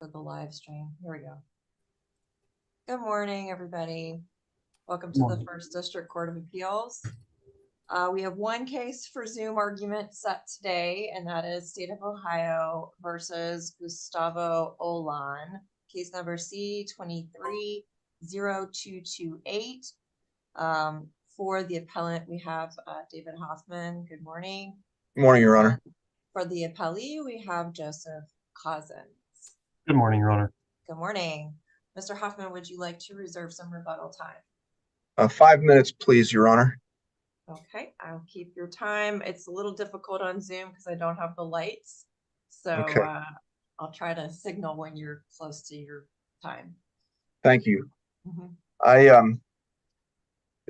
for the live stream. Here we go. Good morning, everybody. Welcome to the First District Court of Appeals. We have one case for Zoom argument set today, and that is State of Ohio versus Gustavo Olan, case number C230228. For the appellant, we have David Hoffman. Good morning. Good morning, Your Honor. For the appellee, we have Joseph Cousins. Good morning, Your Honor. Good morning. Mr. Hoffman, would you like to reserve some rebuttal time? 5 minutes, please, Your Honor. Okay, I'll keep your time. It's a little difficult on Zoom because I don't have the lights. So Okay. I'll try to signal when you're close to your time. Thank you.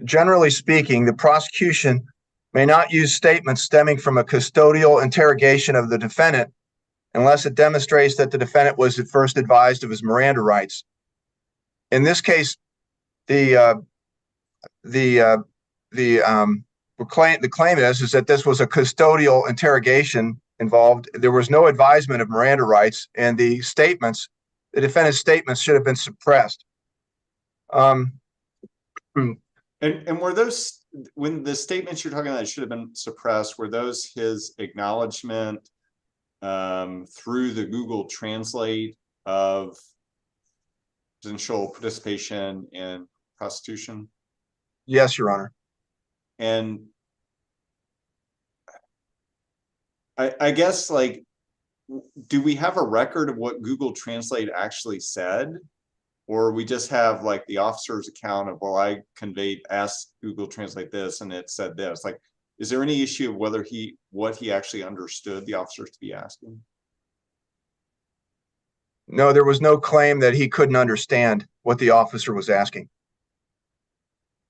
Generally speaking, the prosecution may not use statements stemming from a custodial interrogation of the defendant unless it demonstrates that the defendant was at first advised of his Miranda rights. In this case, the claim is that this was a custodial interrogation involved. There was no advisement of Miranda rights, and the defendant's statements should have been suppressed. And were those, when the statements you're talking about should have been suppressed, were those his acknowledgement through the Google Translate of potential participation in prostitution? Yes, Your Honor. And I guess, like, do we have a record of what Google Translate actually said? Or we just have like the officer's account of, well, I asked Google Translate this and it said this. Like, is there any issue of whether what he actually understood the officers to be asking? No, there was no claim that he couldn't understand what the officer was asking.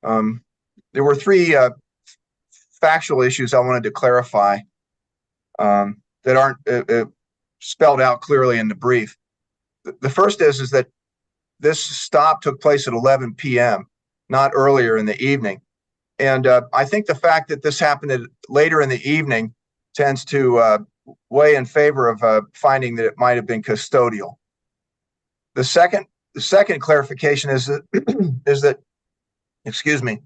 There were three factual issues I wanted to clarify that aren't spelled out clearly in the brief. The first is that this stop took place at 11 p.m., not earlier in the evening. And I think the fact that this happened later in the evening tends to weigh in favor of finding that it might have been custodial. The second clarification is that, excuse me,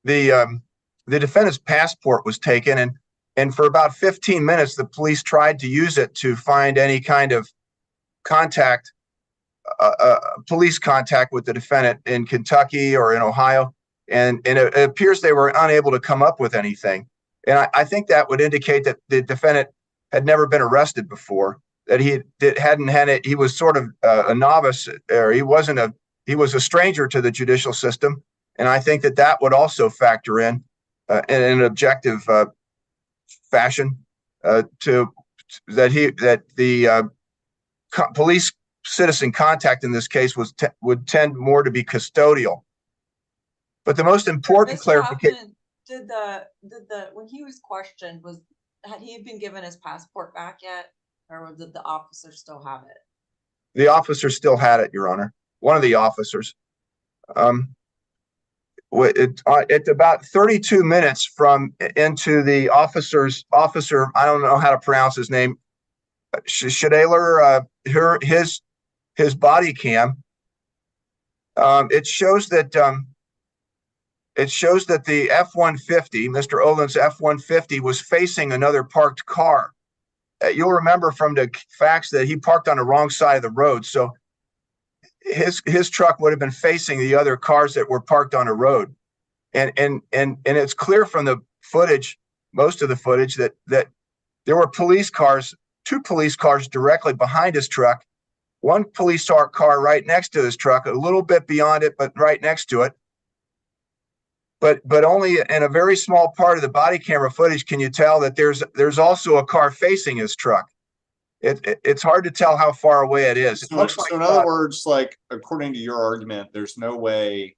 the defendant's passport was taken, and for about 15 minutes, the police tried to use it to find any kind of contact, police contact with the defendant in Kentucky or in Ohio, and it appears they were unable to come up with anything. And I think that would indicate that the defendant had never been arrested before, that he was sort of a novice, or he was a stranger to the judicial system. And I think that would also factor in an objective fashion to that the police citizen contact in this case would tend more to be custodial. But the most important clarification, did when he was questioned, had he been given his passport back yet, or did the officer still have it? The officer still had it, Your Honor. One of the officers. It's about 32 minutes into the officer, I don't know how to pronounce his name, Shadaler, his body cam. It shows that the F-150, Mr. Oland's F-150, was facing another parked car. You'll remember from the facts that he parked on the wrong side of the road, so his truck would have been facing the other cars that were parked on the road, and it's clear from the footage, most of the footage, that there were two police cars directly behind his truck, one police car right next to his truck, a little bit beyond it, but right next to it. But only in a very small part of the body camera footage can you tell that there's also a car facing his truck. It's hard to tell how far away it is. It looks like, in other words, like, according to your argument, there's no way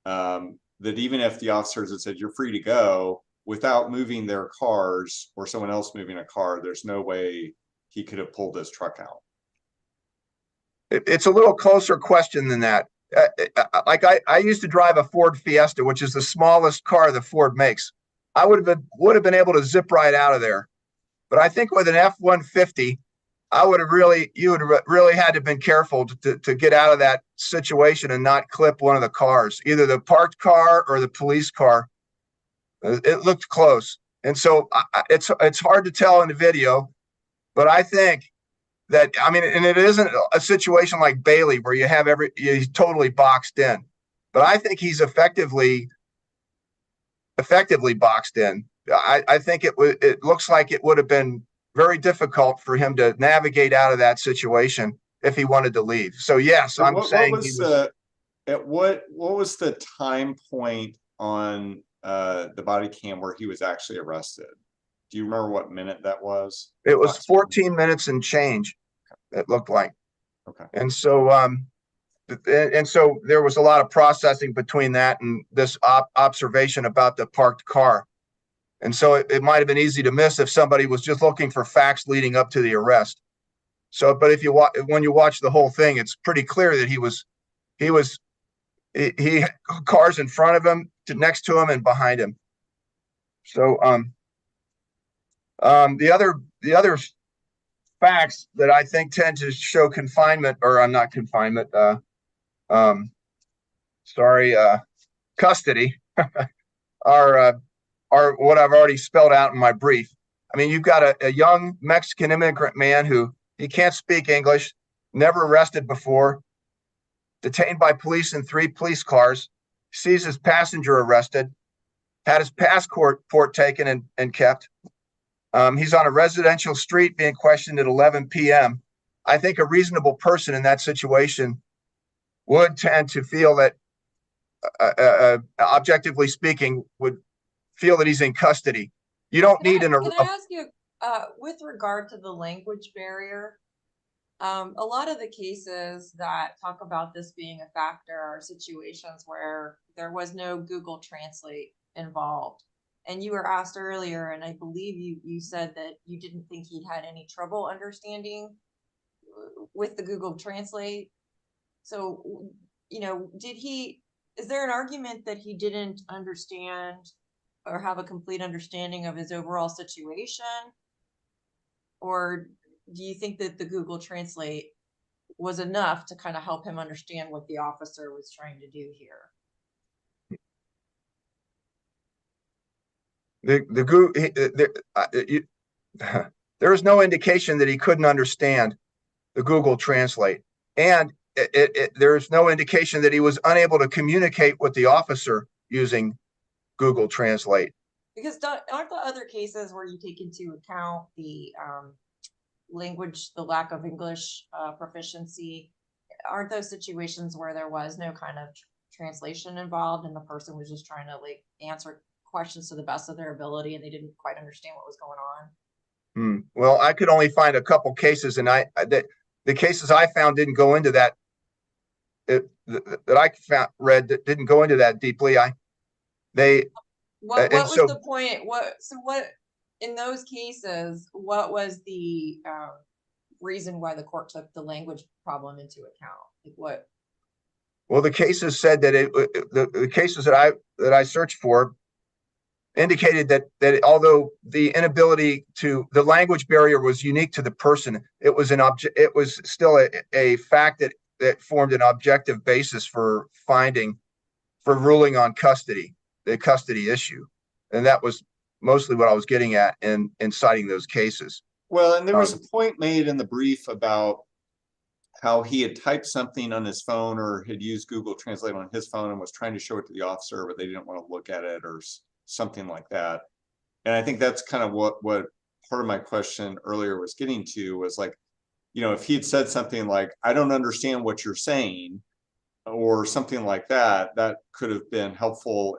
that even if the officers had said you're free to go without moving their cars or someone else moving a car, there's no way he could have pulled his truck out. It's a little closer question than that. Like I used to drive a Ford Fiesta, which is the smallest car that Ford makes. I would have been able to zip right out of there. But I think with an F-150, you would really had to have been careful to get out of that situation and not clip one of the cars, either the parked car or the police car. It looked close. And so it's hard to tell in the video, but I think that, I mean, and it isn't a situation like Bailey where he's totally boxed in, but I think he's effectively boxed in. I think it looks like it would have been very difficult for him to navigate out of that situation if he wanted to leave. So yes, I'm saying he was. What was the time point on the body cam where he was actually arrested? Do you remember what minute that was? It was 14 minutes and change. It looked like. Okay. And so there was a lot of processing between that and this observation about the parked car. And so it might have been easy to miss if somebody was just looking for facts leading up to the arrest. So, but when you watch the whole thing, it's pretty clear that he had cars in front of him, next to him, and behind him. So, the other facts that I think tend to show confinement, or not confinement, custody, are what I've already spelled out in my brief. I mean, you've got a young Mexican immigrant man who he can't speak English, never arrested before, detained by police in 3 police cars, sees his passenger arrested, had his passport taken and kept. He's on a residential street being questioned at 11 p.m. I think a reasonable person in that situation would tend to feel that, objectively speaking, would feel that he's in custody. You don't need Can I ask you, with regard to the language barrier, a lot of the cases that talk about this being a factor are situations where there was no Google Translate involved. And you were asked earlier, and I believe you said that you didn't think he'd had any trouble understanding with the Google Translate. So, is there an argument that he didn't understand or have a complete understanding of his overall situation? Or do you think that the Google Translate was enough to kind of help him understand what the officer was trying to do here? There is no indication that he couldn't understand the Google Translate, and there is no indication that he was unable to communicate with the officer using Google Translate. Because aren't the other cases where you take into account the language, the lack of English proficiency, aren't those situations where there was no kind of translation involved and the person was just trying to answer questions to the best of their ability and they didn't quite understand what was going on? Well, I could only find a couple cases, and the cases I found didn't go into that. That I read that didn't go into that deeply. What was the point? What in those cases? What was the reason why the court took the language problem into account? What? Well, the cases said that the cases that I searched for indicated that although the inability to the language barrier was unique to the person, it was still a fact that formed an objective basis for ruling on the custody issue. And that was mostly what I was getting at in citing those cases. Well, and there was a point made in the brief about how he had typed something on his phone or had used Google Translate on his phone and was trying to show it to the officer, but they didn't want to look at it or something like that. And I think that's kind of what part of my question earlier was getting to, was like, if he had said something like, I don't understand what you're saying, or something like that, that could have been helpful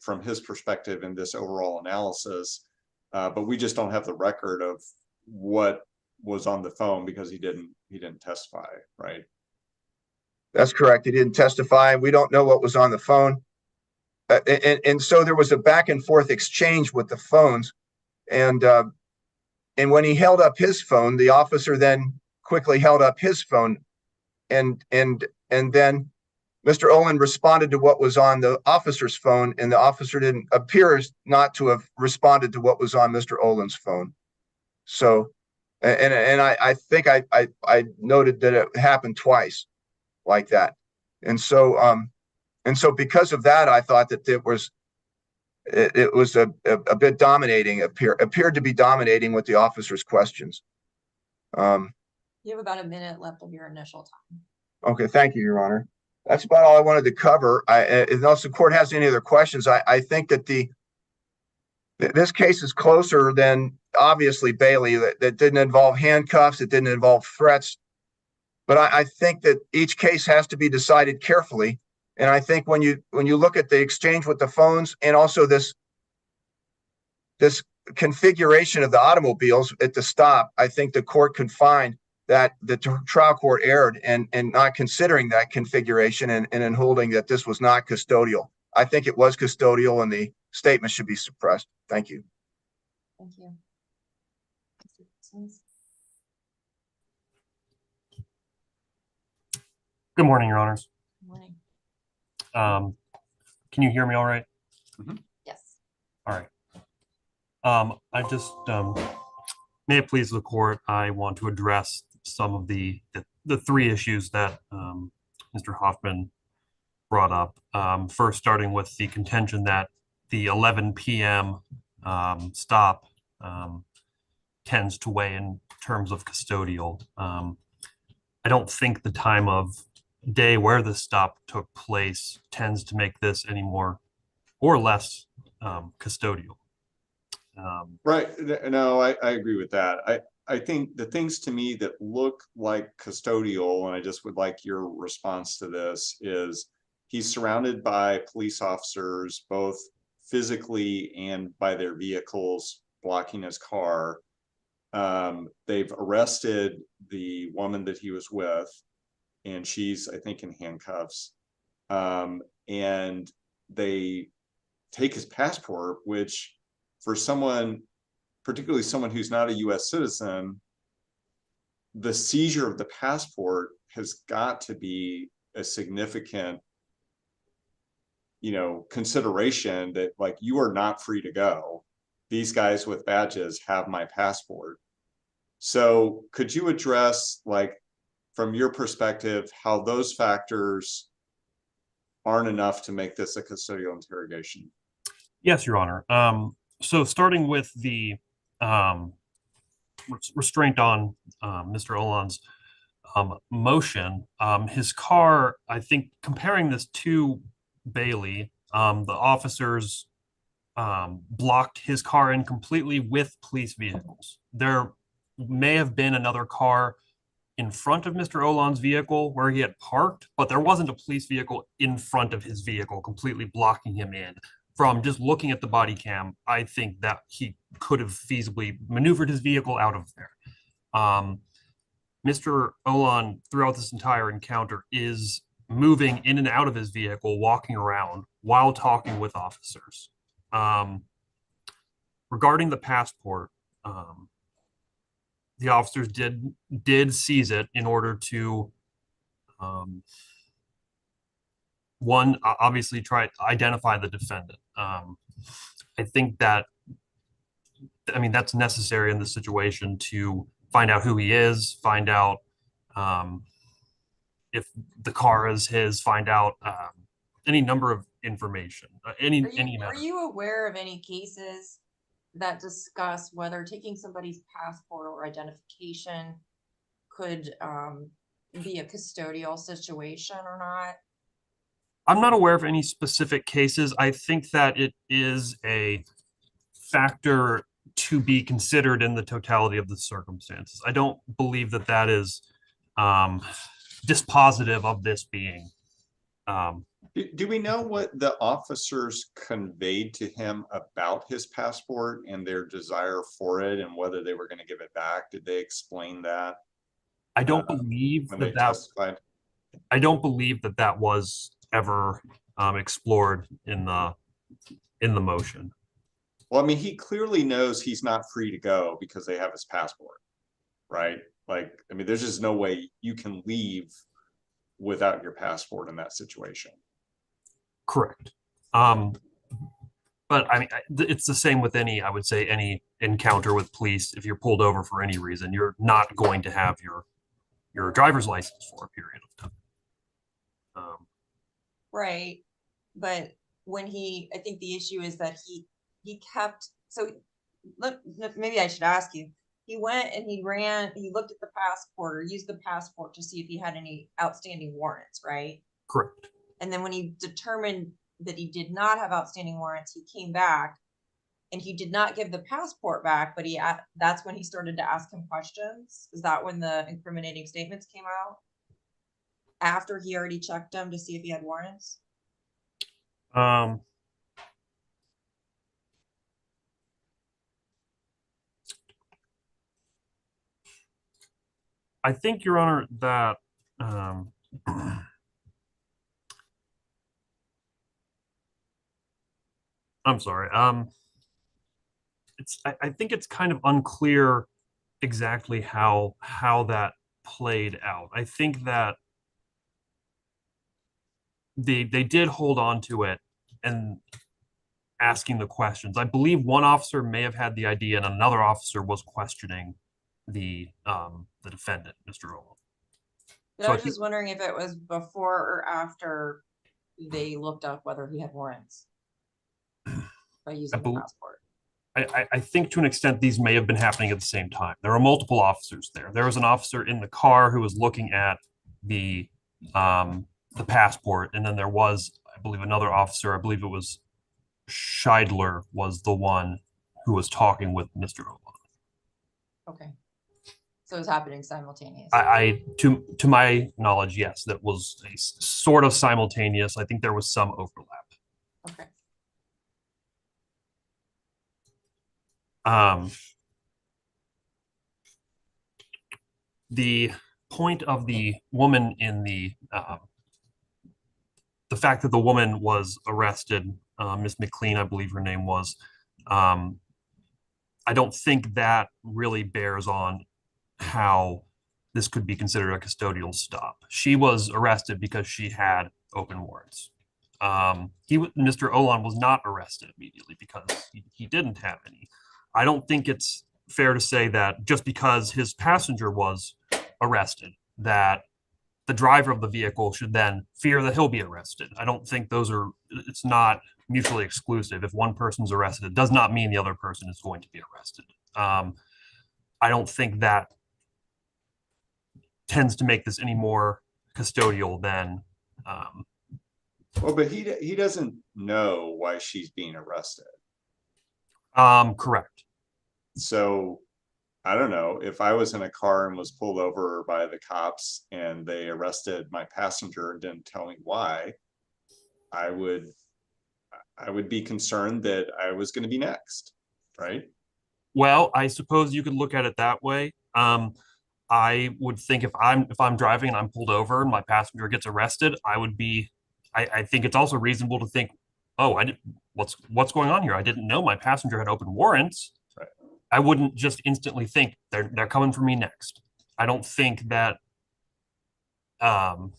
from his perspective in this overall analysis. But we just don't have the record of what was on the phone because he didn't testify, right? That's correct. He didn't testify. We don't know what was on the phone. And so there was a back and forth exchange with the phones. And when he held up his phone, the officer then quickly held up his phone. And then Mr. Olin responded to what was on the officer's phone, and the officer appears not to have responded to what was on Mr. Olin's phone. So, And I think I noted that it happened twice like that. And so because of that, I thought that it was a bit dominating, appeared to be dominating with the officer's questions. You have about a minute left of your initial time. Okay, thank you, Your Honor. That's about all I wanted to cover. Unless the court has any other questions, I think that this case is closer than obviously Bailey. That didn't involve handcuffs. It didn't involve threats. But I think that each case has to be decided carefully. And I think when you look at the exchange with the phones and also this configuration of the automobiles at the stop, I think the court can find that the trial court erred and not considering that configuration and in holding that this was not custodial. I think it was custodial and the statement should be suppressed. Thank you. Thank you. Good morning, Your Honors. Good morning. Can you hear me all right? Yes. All right. I just, may it please the court, I want to address some of the three issues that Mr. Hoffman brought up. First, starting with the contention that the 11 p.m. Stop tends to weigh in terms of custodial. I don't think the time of day where the stop took place tends to make this any more or less custodial. Right. No, I agree with that. I think the things to me that look like custodial, and I just would like your response to this, is he's surrounded by police officers, both physically and by their vehicles blocking his car. They've arrested the woman that he was with, and she's, I think, in handcuffs. And they take his passport, which for someone, particularly someone who's not a US citizen, the seizure of the passport has got to be a significant, consideration that, like, you are not free to go. These guys with badges have my passport. So could you address, like, from your perspective, how those factors aren't enough to make this a custodial interrogation? Yes, Your Honor. So starting with the restraint on Mr. Olan's motion, his car, I think comparing this to Bailey, the officers blocked his car in completely with police vehicles. There may have been another car in front of Mr. Olan's vehicle where he had parked, but there wasn't a police vehicle in front of his vehicle completely blocking him in. From just looking at the body cam, I think that he could have feasibly maneuvered his vehicle out of there. Mr. Olan, throughout this entire encounter, is moving in and out of his vehicle, walking around while talking with officers. Regarding the passport, the officers did seize it in order to one, obviously try to identify the defendant. I think that, that's necessary in this situation to find out who he is, find out if the car is his, find out any number of information. Are you aware of any cases that discuss whether taking somebody's passport or identification could be a custodial situation or not? I'm not aware of any specific cases. I think that it is a factor to be considered in the totality of the circumstances. I don't believe that that is dispositive of this being. Do we know what the officers conveyed to him about his passport and their desire for it and whether they were going to give it back? Did they explain that? I don't believe when that they testified? I don't believe that that was ever explored in the motion. Well, he clearly knows he's not free to go because they have his passport, right? Like, there's just no way you can leave without your passport in that situation. Correct. But But I mean, it's the same with any, I would say, any encounter with police. If you're pulled over for any reason, you're not going to have your driver's license for a period of time. Right, but when I think the issue is that he kept, so maybe I should ask you. He went and he looked at the passport or used the passport to see if he had any outstanding warrants, right? Correct. And then when he determined that he did not have outstanding warrants, he came back and he did not give the passport back, but that's when he started to ask him questions. Is that when the incriminating statements came out? After he already checked him to see if he had warrants? I think, Your Honor, that I'm sorry. I think it's kind of unclear exactly how that played out. I think that they did hold on to it and asking the questions. I believe one officer may have had the idea, and another officer was questioning the defendant, Mr. Owen. But I was just wondering if it was before or after they looked up whether he had warrants by using the passport. I think to an extent these may have been happening at the same time. There were multiple officers there. There was an officer in the car who was looking at the passport, and then there was, I believe, another officer. I believe it was Scheidler was the one who was talking with Mr. Owen. Okay. So it was happening simultaneously. To my knowledge, yes, that was a sort of simultaneous. I think there was some overlap. Okay. The point of the woman in the fact that the woman was arrested, Miss McLean, I believe her name was, I don't think that really bears on how this could be considered a custodial stop. She was arrested because she had open warrants. Mr. Olan was not arrested immediately because he didn't have any. I don't think it's fair to say that just because his passenger was arrested, that the driver of the vehicle should then fear that he'll be arrested. I don't think it's not mutually exclusive. If one person's arrested, it does not mean the other person is going to be arrested. I don't think that tends to make this any more custodial than. Well, but he doesn't know why she's being arrested. Correct. So I don't know, if I was in a car and was pulled over by the cops and they arrested my passenger and didn't tell me why, I would be concerned that I was going to be next, right? Well, I suppose you could look at it that way. I would think if I'm driving and I'm pulled over and my passenger gets arrested, I think it's also reasonable to think, oh, what's going on here? I didn't know my passenger had open warrants. Right. I wouldn't just instantly think they're coming for me next. I don't think that an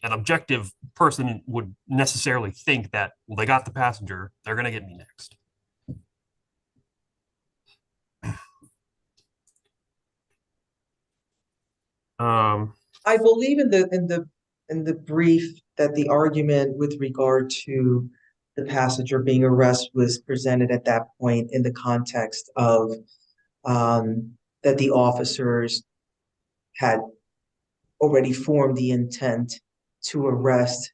objective person would necessarily think that, well, they got the passenger, they're going to get me next. I believe in the brief that the argument with regard to the passenger being arrested was presented at that point in the context of that the officers had already formed the intent to arrest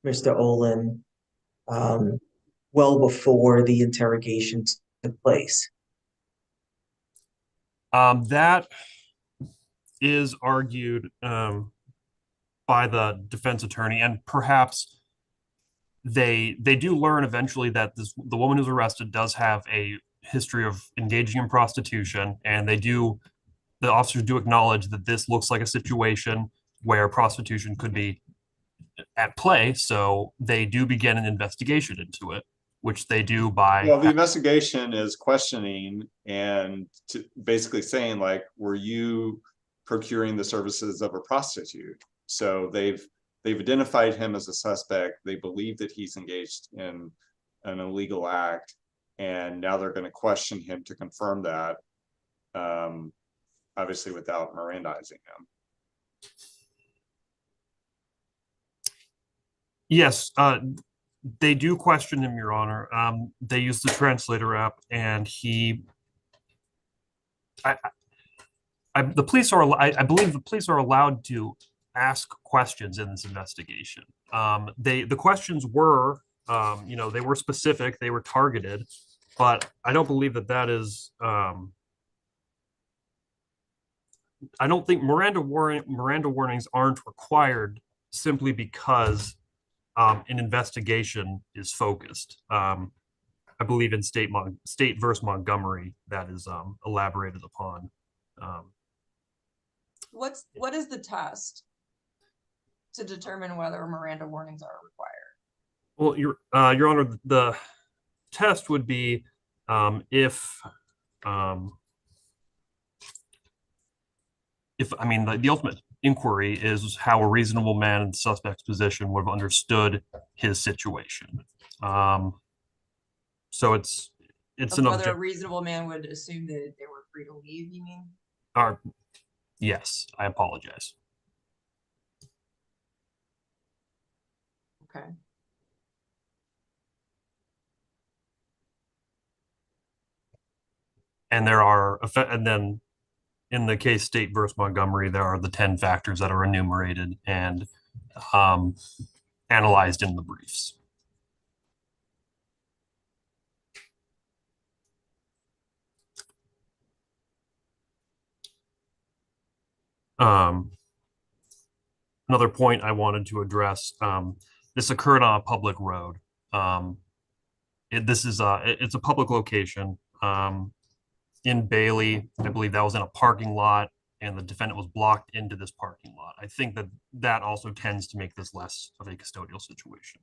Mr. Olin well before the interrogation took place. That is argued by the defense attorney, and perhaps they do learn eventually that the woman who's arrested does have a history of engaging in prostitution, and the officers do acknowledge that this looks like a situation where prostitution could be at play, so they do begin an investigation into it, which they do by. Well, the investigation is questioning and basically saying, like, were you procuring the services of a prostitute? So they've identified him as a suspect. They believe that he's engaged in an illegal act, and now they're going to question him to confirm that, obviously without Mirandizing him. Yes, they do question him, Your Honor. They use the translator app, and the police are, I believe the police are allowed to ask questions in this investigation. The questions were, they were specific, they were targeted, but I don't believe that is, I don't think Miranda warnings aren't required simply because an investigation is focused. I believe in State versus Montgomery that is elaborated upon. What is the test to determine whether Miranda warnings are required? Well, Your Honor, the test would be if I mean the ultimate inquiry is how a reasonable man in the suspect's position would have understood his situation. So it's an Whether a reasonable man would assume that they were free to leave, you mean? Yes, I apologize. Okay. And then in the case State versus Montgomery, there are the 10 factors that are enumerated and analyzed in the briefs. Another point I wanted to address, this occurred on a public road. It's a public location in Bailey. I believe that was in a parking lot, and the defendant was blocked into this parking lot. I think that also tends to make this less of a custodial situation.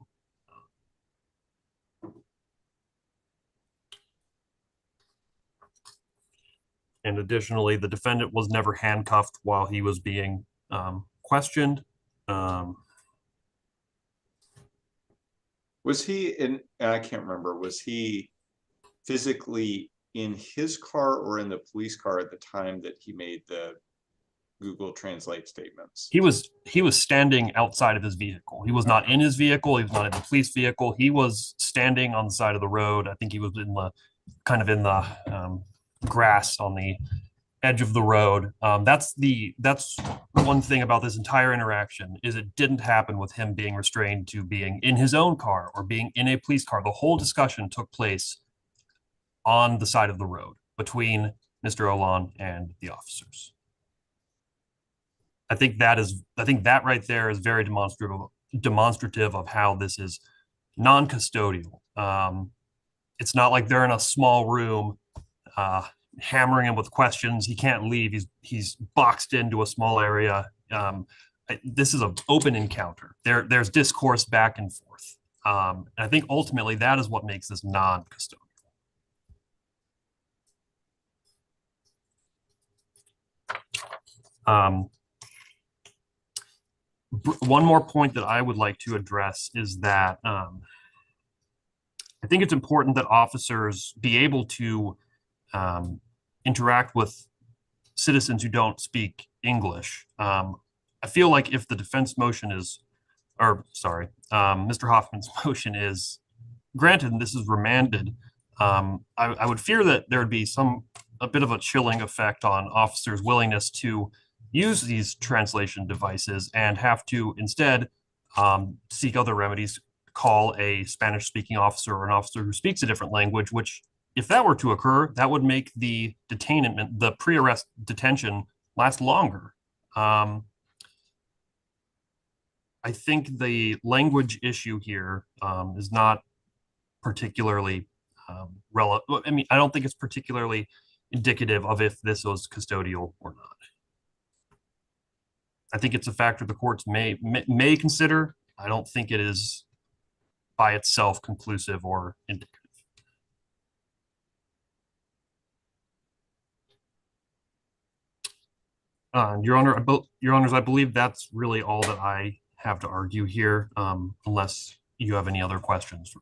And additionally, the defendant was never handcuffed while he was being questioned. Was he in, I can't remember, was he physically in his car or in the police car at the time that he made the Google Translate statements? He was standing outside of his vehicle. He was not in his vehicle. He was not in the police vehicle. He was standing on the side of the road. I think he was in the grass on the edge of the road. That's one thing about this entire interaction is it didn't happen with him being restrained to being in his own car or being in a police car. The whole discussion took place on the side of the road between Mr. Olan and the officers. I think that right there is very demonstrative of how this is non-custodial. It's not like they're in a small room hammering him with questions. He can't leave. He's boxed into a small area. This is an open encounter. There's discourse back and forth. And I think ultimately that is what makes this non-custodial. One more point that I would like to address is that I think it's important that officers be able to interact with citizens who don't speak English. I feel like if the defense motion is, Mr. Hoffman's motion is granted and this is remanded, I would fear that there would be a bit of a chilling effect on officers' willingness to use these translation devices and have to instead seek other remedies, call a Spanish-speaking officer or an officer who speaks a different language, which if that were to occur, that would make the detainment, the pre-arrest detention last longer. I think the language issue here is not particularly relevant. I mean, I don't think it's particularly indicative of if this was custodial or not. I think it's a factor the courts may consider. I don't think it is by itself conclusive or indicative. Your Honors, I believe that's really all that I have to argue here, unless you have any other questions.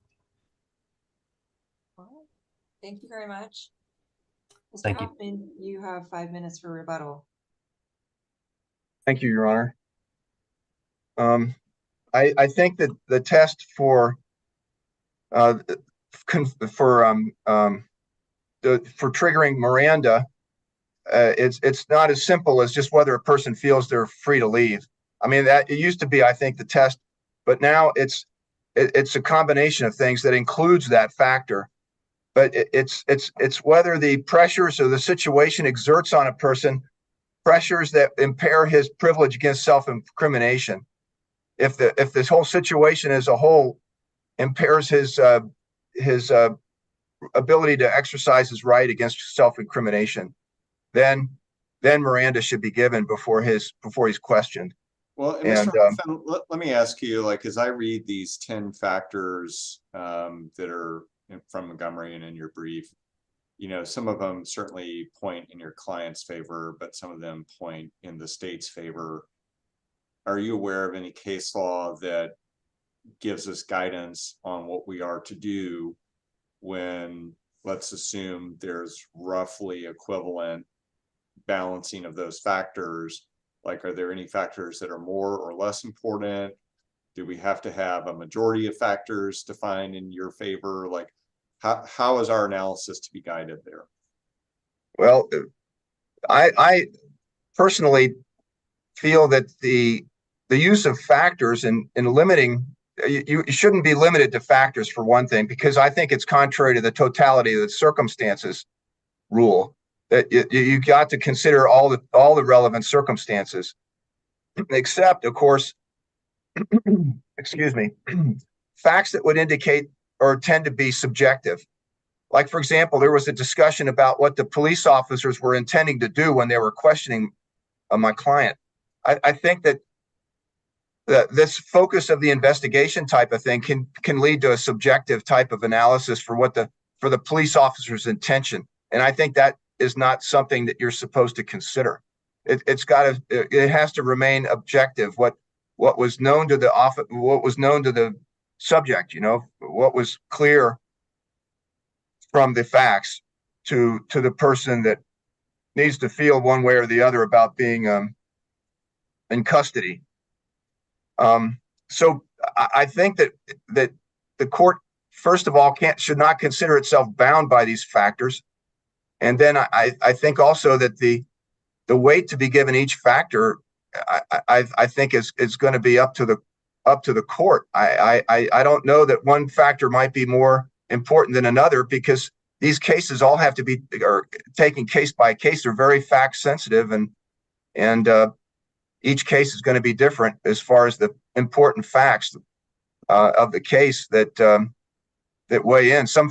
Thank you very much. Mr. Thank you. Hoffman, you have 5 minutes for rebuttal. Thank you, Your Honor. I think that the test for triggering Miranda, it's not as simple as just whether a person feels they're free to leave. I mean, that it used to be, I think, the test, but now it's a combination of things that includes that factor. But it's whether the pressures or the situation exerts on a person pressures that impair his privilege against self-incrimination. If this whole situation as a whole impairs his ability to exercise his right against self-incrimination, then Miranda should be given before he's questioned. Well, and Mr. Hoffman, let me ask you, like, as I read these 10 factors that are from Montgomery and in your brief, you know, some of them certainly point in your client's favor, but some of them point in the state's favor. Are you aware of any case law that gives us guidance on what we are to do when, let's assume, there's roughly equivalent balancing of those factors? Like, are there any factors that are more or less important? Do we have to have a majority of factors defined in your favor? Like, how is our analysis to be guided there? Well, I personally feel that the use of factors in limiting, you shouldn't be limited to factors, for one thing, because I think it's contrary to the totality of the circumstances rule, that you got to consider all the relevant circumstances, except, of course, excuse me, facts that would indicate or tend to be subjective. Like, for example, there was a discussion about what the police officers were intending to do when they were questioning my client. I think that this focus of the investigation type of thing can lead to a subjective type of analysis for the police officer's intention, and I think that is not something that you're supposed to consider. It has to remain objective. What was known to the subject, you know, what was clear from the facts to the person that needs to feel one way or the other about being in custody. So I think that the court, first of all, should not consider itself bound by these factors, and then I think also that the weight to be given each factor, I think is going to be up to the court. I don't know that one factor might be more important than another, because these cases all have to be taken case by case. They're very fact sensitive, and each case is going to be different as far as the important facts of the case that weigh in. Some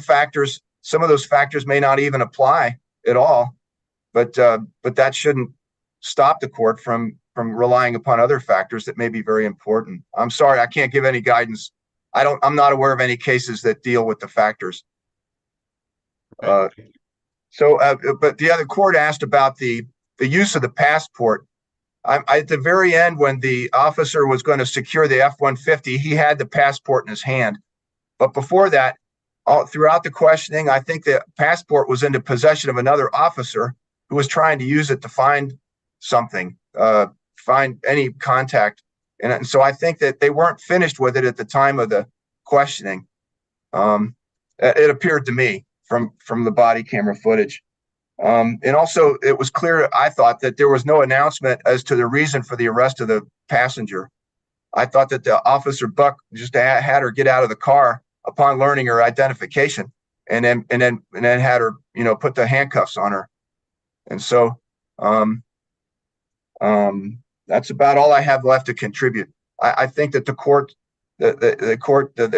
of those factors may not even apply at all, but that shouldn't stop the court from relying upon other factors that may be very important. I'm sorry, I can't give any guidance. I'm not aware of any cases that deal with the factors. But the other court asked about the use of the passport. At the very end, when the officer was going to secure the F-150, he had the passport in his hand. But before that, throughout the questioning, I think the passport was into possession of another officer who was trying to use it to find something, find any contact. And so I think that they weren't finished with it at the time of the questioning. It appeared to me from the body camera footage. And also, it was clear, I thought, that there was no announcement as to the reason for the arrest of the passenger. I thought that the officer Buck just had her get out of the car upon learning her identification, and then had her, you know, put the handcuffs on her. And so that's about all I have left to contribute. I think that the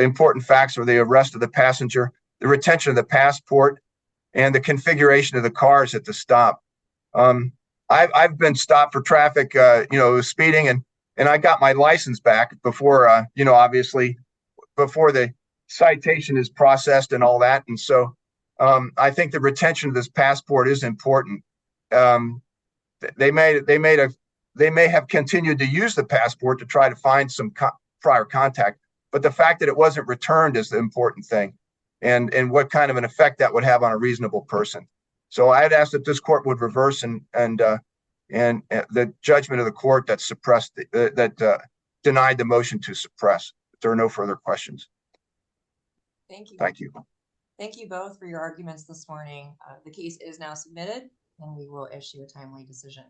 important facts are the arrest of the passenger, the retention of the passport, and the configuration of the cars at the stop. I've been stopped for traffic, speeding, and I got my license back before, obviously before the citation is processed and all that. And so I think the retention of this passport is important. They may have continued to use the passport to try to find some prior contact, but the fact that it wasn't returned is the important thing. and what kind of an effect that would have on a reasonable person. So I'd ask that this court would reverse and the judgment of the court that suppressed that denied the motion to suppress. If there are no further questions. Thank you. Thank you. Thank you both for your arguments this morning. The case is now submitted and we will issue a timely decision.